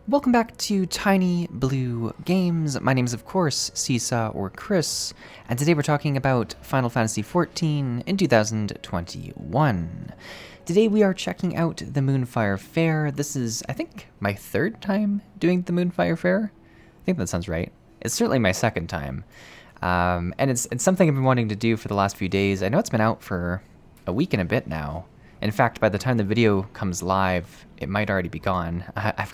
Welcome back to TinyBlueGames. My name is, of course, Csaw or Chris, and today we're talking about Final Fantasy XIV in 2021. Today we are checking out the Moonfire Faire. This is, I think, my third time doing the Moonfire Faire. I think that sounds right. It's certainly my second time. And it's something I've been wanting to do for the last few days. I know it's been out for a week and a bit now. In fact, by the time the video comes live, it might already be gone. I've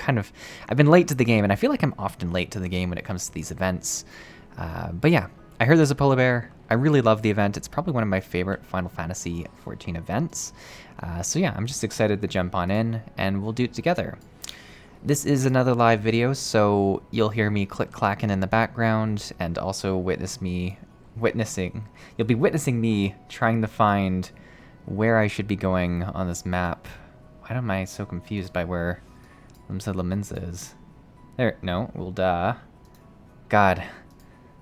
been late to the game, and I feel like I'm often late to the game when it comes to these events. But yeah, I heard there's a polar bear. I really love the event. It's probably one of my favorite Final Fantasy XIV events. So yeah, I'm just excited to jump on in, and we'll do it together. This is another live video, so you'll hear me click-clacking in the background, and also you'll be witnessing me trying to find where I should be going on this map. Why am I so confused by where Limsa is? There, no, well, duh. God,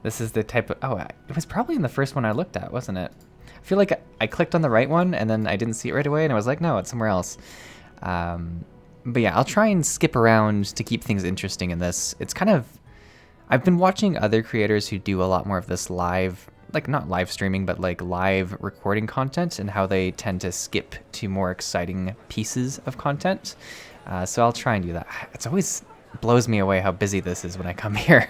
this is the type of, it was probably in the first one I looked at, wasn't it? I feel like I clicked on the right one, and then I didn't see it right away, and I was like, no, it's somewhere else. But yeah, I'll try and skip around to keep things interesting in this. It's kind of, I've been watching other creators who do a lot more of this live, like not live streaming, but like live recording content, and how they tend to skip to more exciting pieces of content. So I'll try and do that. It always blows me away how busy this is when I come here.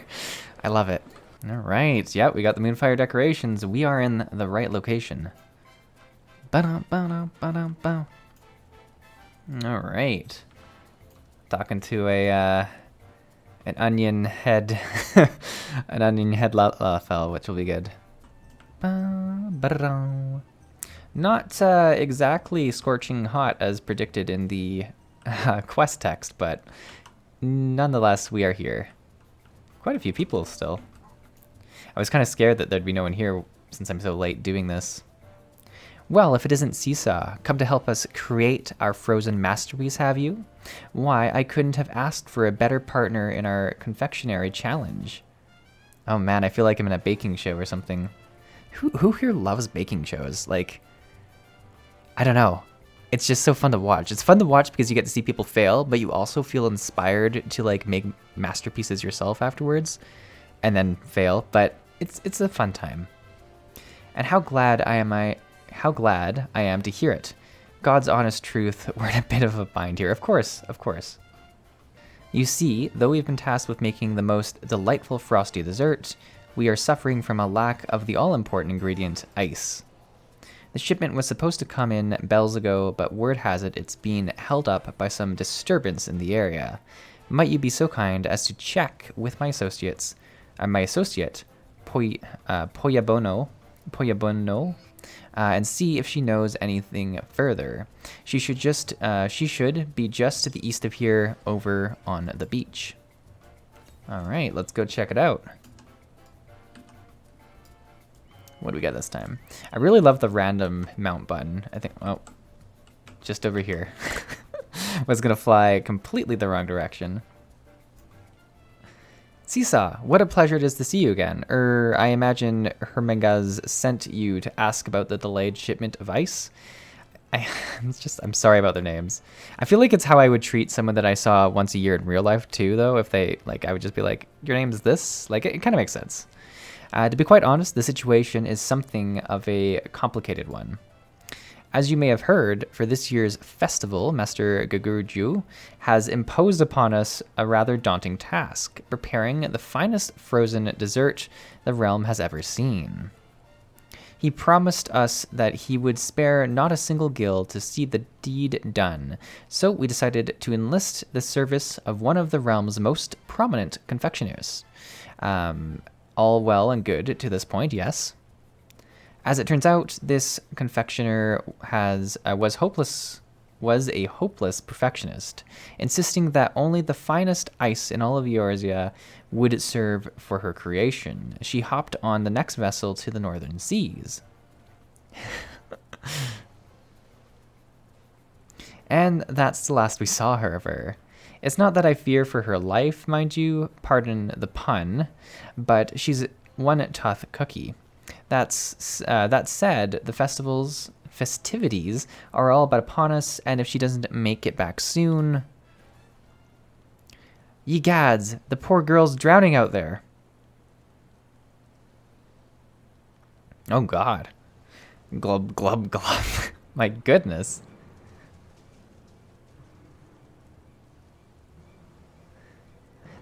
I love it. All right. Yep, we got the Moonfire decorations. We are in the right location. Ba-dum-ba-dum-ba-dum-ba. All right. Talking to an onion head, an onion head fell, which will be good. Not exactly scorching hot as predicted in the quest text, but nonetheless, we are here. Quite a few people still. I was kind of scared that there'd be no one here since I'm so late doing this. Well, if it isn't Csaw, come to help us create our frozen masterpiece, have you? Why, I couldn't have asked for a better partner in our confectionery challenge. Oh man, I feel like I'm in a baking show or something. Who here loves baking shows? Like, I don't know. It's just so fun to watch. It's fun to watch because you get to see people fail, but you also feel inspired to like make masterpieces yourself afterwards and then fail, but it's a fun time. And how glad I am to hear it. God's honest truth, we're in a bit of a bind here. Of course, of course. You see, though we've been tasked with making the most delightful frosty dessert, we are suffering from a lack of the all-important ingredient, ice. The shipment was supposed to come in bells ago, but word has it it's being held up by some disturbance in the area. Might you be so kind as to check with my associate, Poyabono, and see if she knows anything further. She should be just to the east of here, over on the beach. All right, let's go check it out. What do we got this time? I really love the random mount button. I think, oh, just over here. Was gonna fly completely the wrong direction. Csaw, what a pleasure it is to see you again. I imagine Hermengaz sent you to ask about the delayed shipment of ice. I'm sorry about their names. I feel like it's how I would treat someone that I saw once a year in real life too, though. If they, like, I would just be like, your name is this? Like, it kind of makes sense. To be quite honest, the situation is something of a complicated one. As you may have heard, for this year's festival, Master Gagurju has imposed upon us a rather daunting task, preparing the finest frozen dessert the realm has ever seen. He promised us that he would spare not a single guild to see the deed done, so we decided to enlist the service of one of the realm's most prominent confectioners. All well and good to this point, yes. As it turns out, this confectioner was a hopeless perfectionist, insisting that only the finest ice in all of Eorzea would serve for her creation. She hopped on the next vessel to the northern seas. And that's the last we saw her of her. It's not that I fear for her life, mind you, pardon the pun, but she's one tough cookie. That said, the festivities are all but upon us, and if she doesn't make it back soon, Ye gads, the poor girl's drowning out there. Oh god. Glub, glub, glub. My goodness.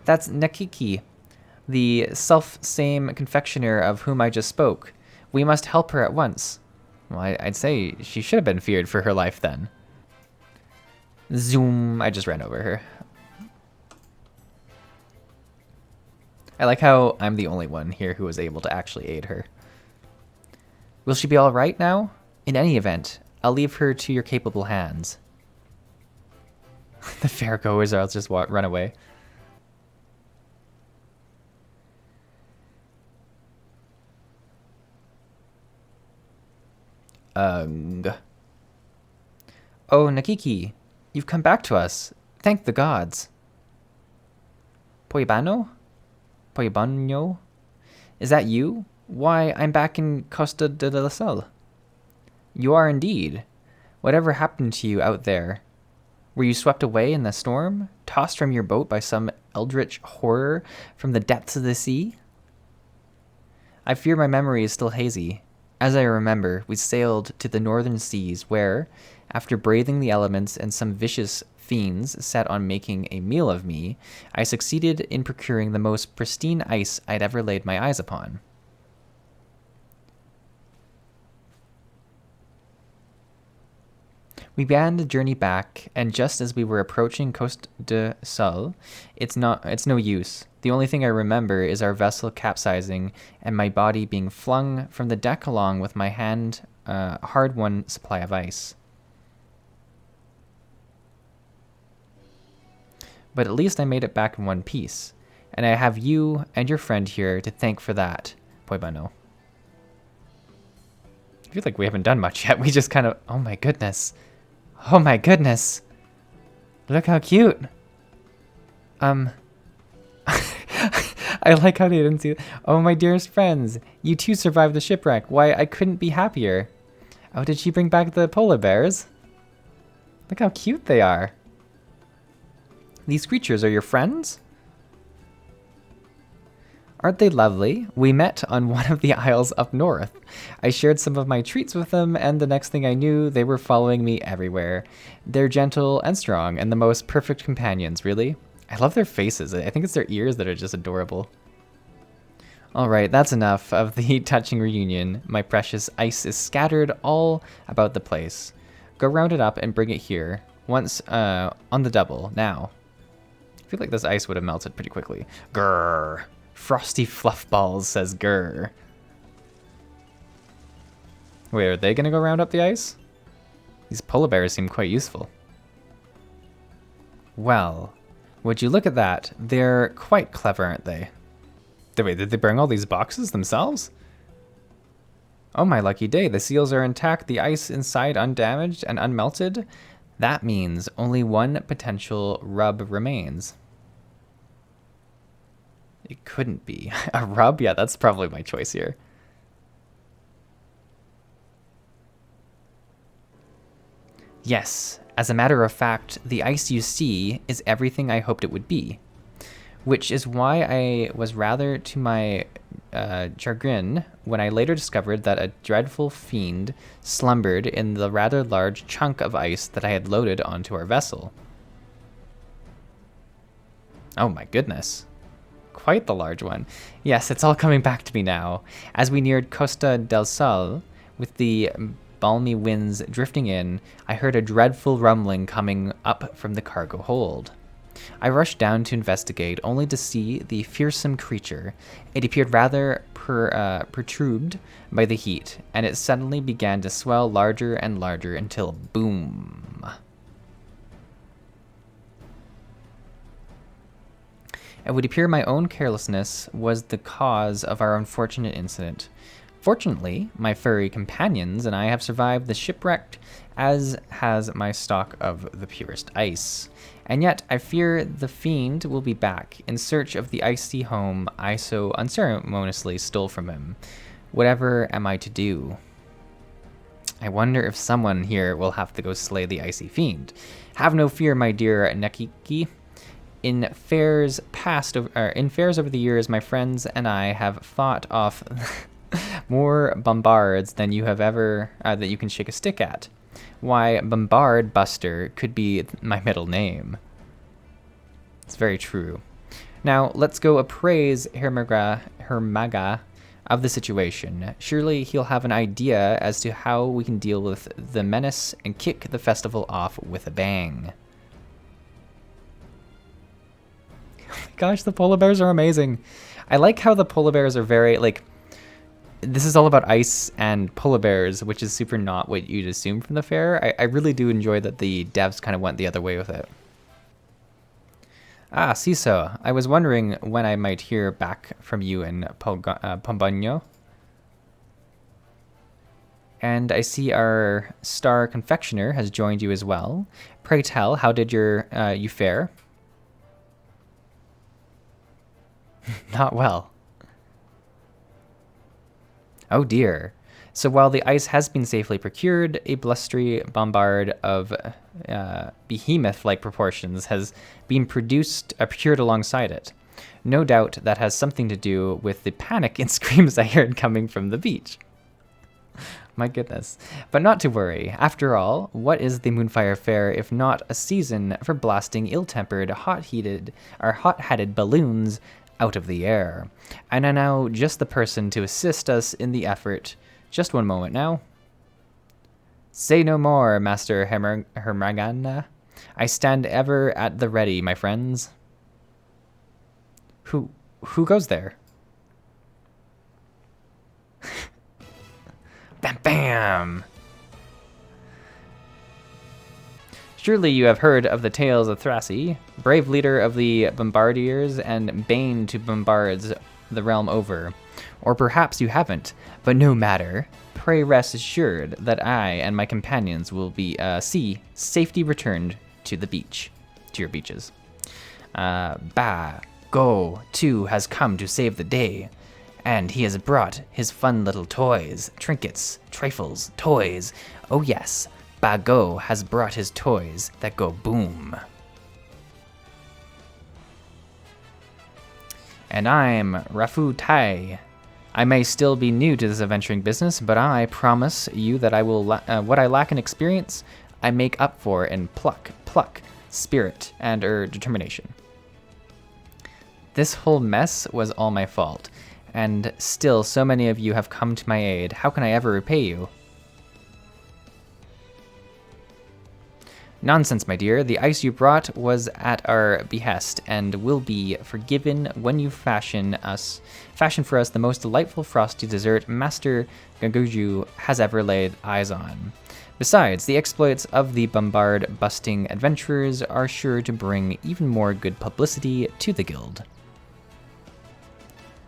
That's Nakiki, the self-same confectioner of whom I just spoke. We must help her at once. Well, I'd say she should have been feared for her life then. Zoom. I just ran over her. I like how I'm the only one here who was able to actually aid her. Will she be all right now? In any event, I'll leave her to your capable hands. The fairgoers are just run away. Ugh. Oh, Nakiki, you've come back to us. Thank the gods. Poibano? Poibano? Is that you? Why, I'm back in Costa de la Sal. You are indeed. Whatever happened to you out there? Were you swept away in the storm? Tossed from your boat by some eldritch horror from the depths of the sea? I fear my memory is still hazy. As I remember, we sailed to the northern seas where, after braving the elements and some vicious fiends set on making a meal of me, I succeeded in procuring the most pristine ice I'd ever laid my eyes upon. We began the journey back, and just as we were approaching Coste de Sal, it's no use. The only thing I remember is our vessel capsizing and my body being flung from the deck along with my hard-won supply of ice. But at least I made it back in one piece, and I have you and your friend here to thank for that, Poibano. I feel like we haven't done much yet. We just kind of... Oh my goodness. Oh my goodness. Look how cute. I like how they didn't see... Oh, my dearest friends. You too survived the shipwreck. Why, I couldn't be happier. Oh, did she bring back the polar bears? Look how cute they are. These creatures are your friends? Aren't they lovely? We met on one of the isles up north. I shared some of my treats with them, and the next thing I knew, they were following me everywhere. They're gentle and strong, and the most perfect companions, really. I love their faces. I think it's their ears that are just adorable. Alright, that's enough of the touching reunion. My precious ice is scattered all about the place. Go round it up and bring it here. Once, on the double, now. I feel like this ice would have melted pretty quickly. Grrr. Frosty fluff balls, says grrr. Wait, are they gonna go round up the ice? These polar bears seem quite useful. Well, would you look at that? They're quite clever, aren't they? Wait, did they bring all these boxes themselves? Oh my lucky day, the seals are intact, the ice inside undamaged and unmelted. That means only one potential rub remains. It couldn't be. A rub? Yeah, that's probably my choice here. Yes, as a matter of fact, the ice you see is everything I hoped it would be. Which is why I was rather to my chagrin when I later discovered that a dreadful fiend slumbered in the rather large chunk of ice that I had loaded onto our vessel. Oh my goodness. Quite the large one. Yes, it's all coming back to me now. As we neared Costa del Sol, with the balmy winds drifting in, I heard a dreadful rumbling coming up from the cargo hold. I rushed down to investigate, only to see the fearsome creature. It appeared rather perturbed by the heat, and it suddenly began to swell larger and larger until boom. It would appear my own carelessness was the cause of our unfortunate incident. Fortunately, my furry companions and I have survived the shipwreck, as has my stock of the purest ice. And yet, I fear the fiend will be back in search of the icy home I so unceremoniously stole from him. Whatever am I to do? I wonder if someone here will have to go slay the icy fiend. Have no fear, my dear Nakiki. In fairs over the years, my friends and I have fought off more bombards than you have ever that you can shake a stick at. Why, Bombard Buster could be my middle name. It's very true. Now, let's go appraise Hermaga of the situation. Surely he'll have an idea as to how we can deal with the menace and kick the festival off with a bang. Gosh, the polar bears are amazing. I like how the polar bears are very, like, this is all about ice and polar bears, which is super not what you'd assume from the fair. I really do enjoy that the devs kind of went the other way with it. Ah, Csaw, I was wondering when I might hear back from you in Pombano. And I see our star confectioner has joined you as well. Pray tell, how did you fare? Not well. Oh dear. So while the ice has been safely procured, a blustery bombard of behemoth-like proportions has been procured alongside it. No doubt that has something to do with the panic and screams I heard coming from the beach. My goodness. But not to worry. After all, what is the Moonfire Faire if not a season for blasting ill-tempered, hot-headed balloons out of the air? And I know just the person to assist us in the effort. Just one moment now. Say no more, Master Hermagana. I stand ever at the ready, my friends. Who goes there? Bam bam! Surely you have heard of the tales of Thrasy, brave leader of the Bombardiers and bane to bombards the realm over. Or perhaps you haven't, but no matter. Pray rest assured that I and my companions will be see safety returned to the beach, to your beaches. Go too has come to save the day, and he has brought his fun little toys, trinkets, trifles, toys. Oh yes, Go has brought his toys that go boom. And I'm Rafu Tai. I may still be new to this adventuring business, but I promise you that I will what I lack in experience, I make up for in pluck, spirit, and determination. This whole mess was all my fault, and still so many of you have come to my aid. How can I ever repay you? Nonsense, my dear. The ice you brought was at our behest and will be forgiven when you fashion for us the most delightful frosty dessert Master Gaguju has ever laid eyes on. Besides, the exploits of the bombard-busting adventurers are sure to bring even more good publicity to the guild.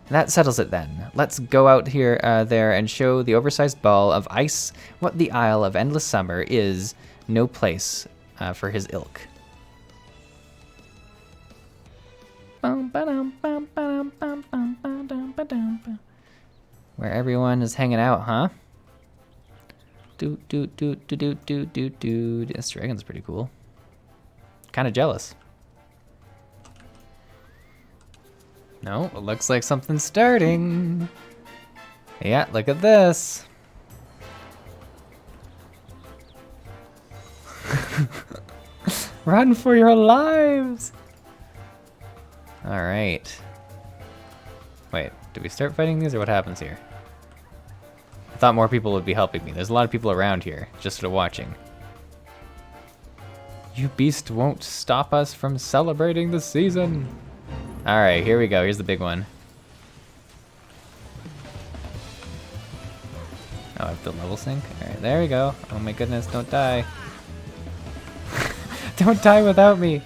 That settles it then. Let's go out there and show the oversized ball of ice what the Isle of Endless Summer is no place for his ilk. Where everyone is hanging out, huh? This dragon's pretty cool. Kind of jealous. No, it looks like something's starting. Yeah, look at this. Run for your lives! Alright. Wait, do we start fighting these or what happens here? I thought more people would be helping me. There's a lot of people around here, just sort of watching. You beast won't stop us from celebrating the season. Alright, here we go. Here's the big one. Oh, I have to level sync? Alright, there we go. Oh my goodness, don't die. Don't die without me!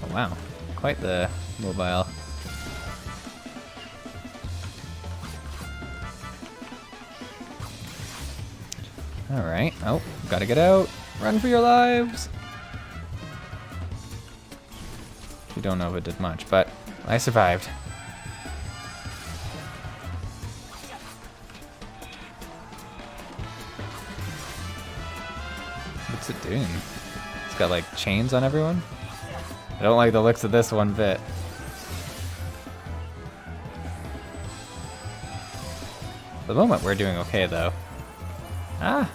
Oh wow, quite the mobile. Alright, oh, gotta get out. Run for your lives! We don't know if it did much, but I survived. What's it doing? It's got like chains on everyone. I don't like the looks of this one bit. For the moment, we're doing okay though. Ah!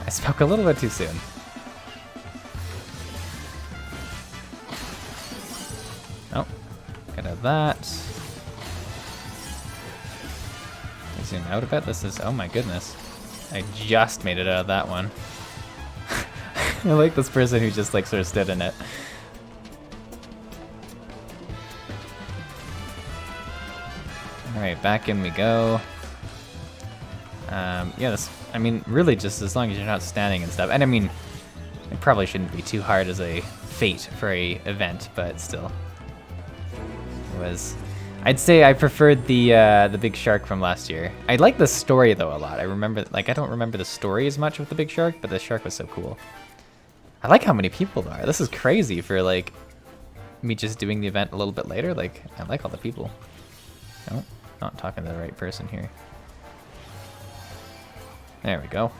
I spoke a little bit too soon. Oh, get out of that. Zoom out a bit. This is, oh my goodness. I just made it out of that one. I like this person who just like sort of stood in it. Alright, back in we go. Yeah, this, I mean, really just as long as you're not standing and stuff. And I mean, it probably shouldn't be too hard as a fate for a event, but still. It was, I'd say I preferred the big shark from last year. I like the story though a lot. I remember, like, I don't remember the story as much with the big shark, but the shark was so cool. I like how many people there are. This is crazy for like me just doing the event a little bit later. Like, I like all the people. Oh, not talking to the right person here. There we go.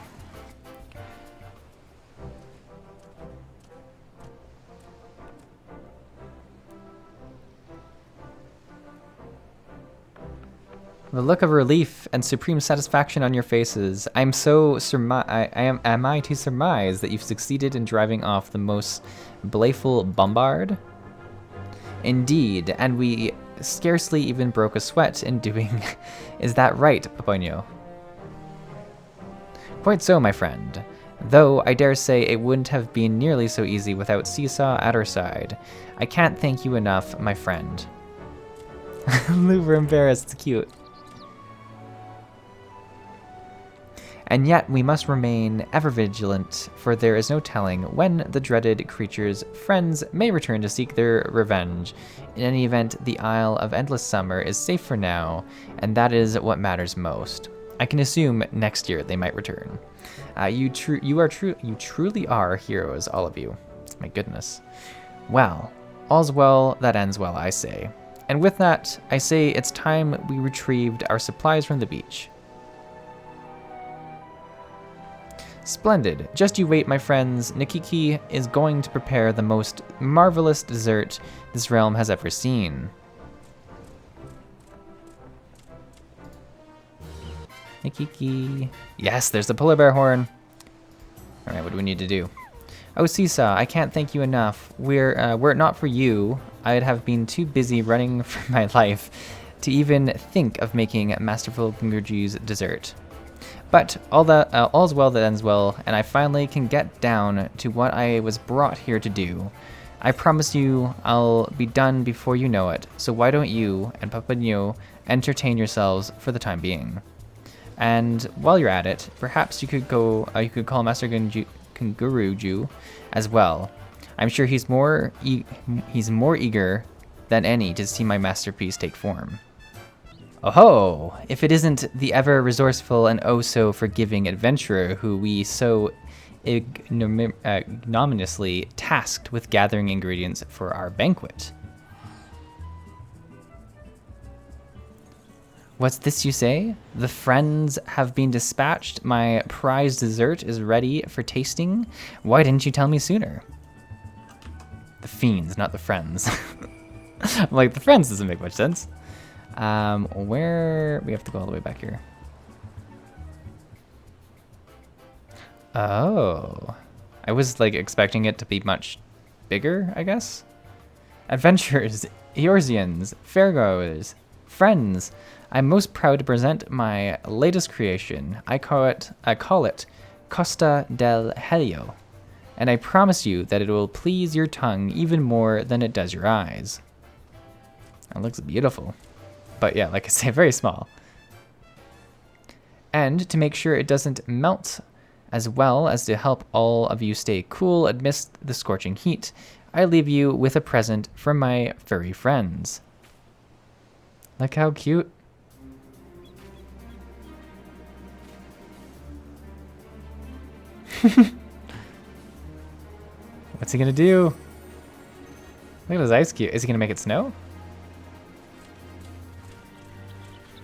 The look of relief and supreme satisfaction on your faces. Am I to surmise that you've succeeded in driving off the most baleful bombard? Indeed, and we scarcely even broke a sweat in doing. Is that right, Paponio? Quite so, my friend. Though I dare say it wouldn't have been nearly so easy without Csaw at our side. I can't thank you enough, my friend. We're embarrassed. It's cute. And yet we must remain ever vigilant, for there is no telling when the dreaded creature's friends may return to seek their revenge. In any event, the Isle of Endless Summer is safe for now, and that is what matters most. I can assume next year they might return. You truly are heroes, all of you. My goodness. Well, all's well that ends well, I say. And with that, I say it's time we retrieved our supplies from the beach. Splendid. Just you wait, my friends. Nikiki is going to prepare the most marvelous dessert this realm has ever seen. Nikiki. Yes, there's the polar bear horn. All right, what do we need to do? Oh, Csaw, I can't thank you enough. Were it not for you, I'd have been too busy running for my life to even think of making masterful Gunguju's dessert. But all's well that ends well, and I finally can get down to what I was brought here to do. I promise you I'll be done before you know it, so why don't you and Papanyo entertain yourselves for the time being. And while you're at it, perhaps you could call Master Gunguju as well. I'm sure he's more eager than any to see my masterpiece take form. Oh-ho! If it isn't the ever-resourceful and oh-so-forgiving adventurer who we so ignominiously tasked with gathering ingredients for our banquet. What's this you say? The friends have been dispatched. My prized dessert is ready for tasting. Why didn't you tell me sooner? The fiends, not the friends. I'm like, the friends doesn't make much sense. Where we have to go all the way back here. Oh, I was like expecting it to be much bigger, I guess. Adventurers, Eorzeans, fairgoers, friends. I'm most proud to present my latest creation. I call it Costa del Helio, and I promise you that it will please your tongue even more than it does your eyes. It looks beautiful. But yeah, like I say, very small. And to make sure it doesn't melt, as well as to help all of you stay cool amidst the scorching heat, I leave you with a present from my furry friends. Look how cute. What's he gonna do? Look at his ice cube. Is he gonna make it snow?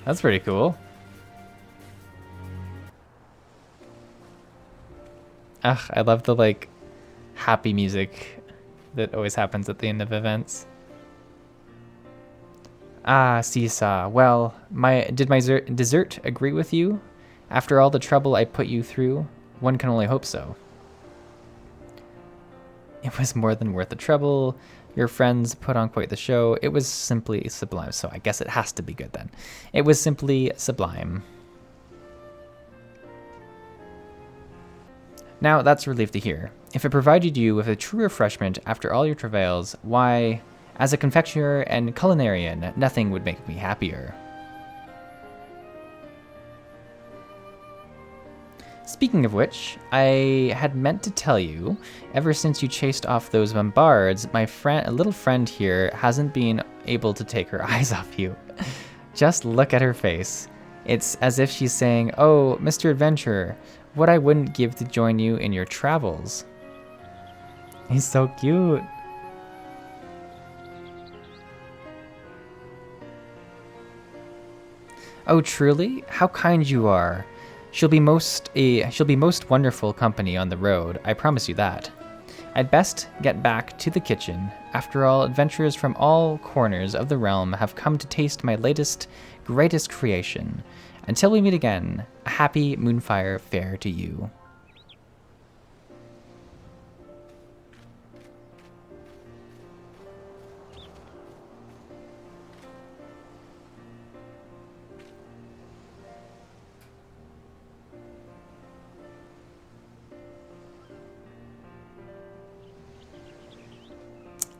That's pretty cool. Ugh, I love the like happy music that always happens at the end of events. Ah, Csaw. Well, did my dessert agree with you? After all the trouble I put you through, one can only hope so. It was more than worth the trouble. Your friends put on quite the show. It was simply sublime. So I guess it has to be good then. It was simply sublime. Now that's a relief to hear. If it provided you with a true refreshment after all your travails, why, as a confectioner and culinarian, nothing would make me happier. Speaking of which, I had meant to tell you, ever since you chased off those bombards, my a little friend here hasn't been able to take her eyes off you. Just look at her face. It's as if she's saying, "Oh, Mr. Adventurer, what I wouldn't give to join you in your travels." He's so cute. Oh, truly? How kind you are. She'll be most wonderful company on the road, I promise you that. I'd best get back to the kitchen. After all, adventurers from all corners of the realm have come to taste my latest, greatest creation. Until we meet again, a happy Moonfire Faire to you.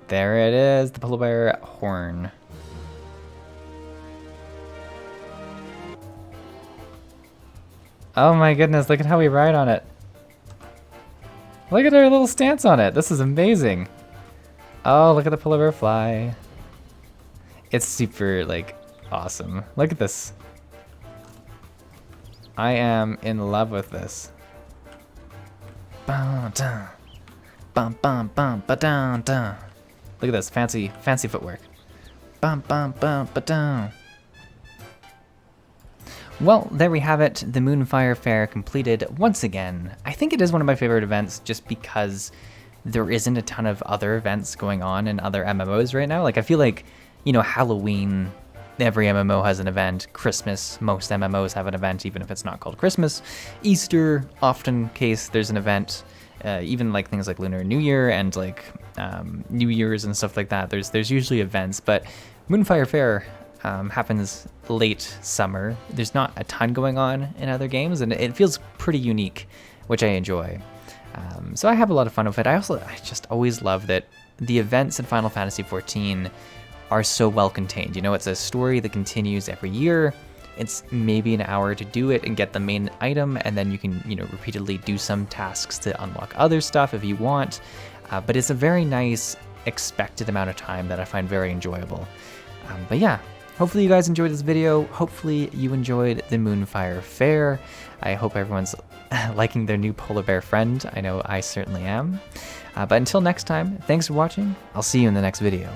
There it is, the polar bear horn. Oh my goodness, look at how we ride on it. Look at our little stance on it. This is amazing. Oh, look at the polar bear fly. It's super, like, awesome. Look at this. I am in love with this. Bum, dun. Bum, bum, bum, ba-dun, dun. Look at this, fancy footwork. Bum, bum, bum, ba-dun. Well, there we have it, the Moonfire Faire completed once again. I think it is one of my favorite events just because there isn't a ton of other events going on in other MMOs right now. Like, I feel like, you know, Halloween, every MMO has an event. Christmas, most MMOs have an event, even if it's not called Christmas. Easter, often case, there's an event. Even like things like Lunar New Year and like New Year's and stuff like that. There's usually events, but Moonfire Faire happens late summer. There's not a ton going on in other games, and it feels pretty unique, which I enjoy. So I have a lot of fun with it. I just always love that the events in Final Fantasy XIV are so well contained. You know, it's a story that continues every year. It's maybe an hour to do it and get the main item, and then you can, you know, repeatedly do some tasks to unlock other stuff if you want. But it's a very nice expected amount of time that I find very enjoyable. But yeah, hopefully you guys enjoyed this video. Hopefully you enjoyed the Moonfire Faire. I hope everyone's liking their new polar bear friend. I know I certainly am. But until next time, thanks for watching. I'll see you in the next video.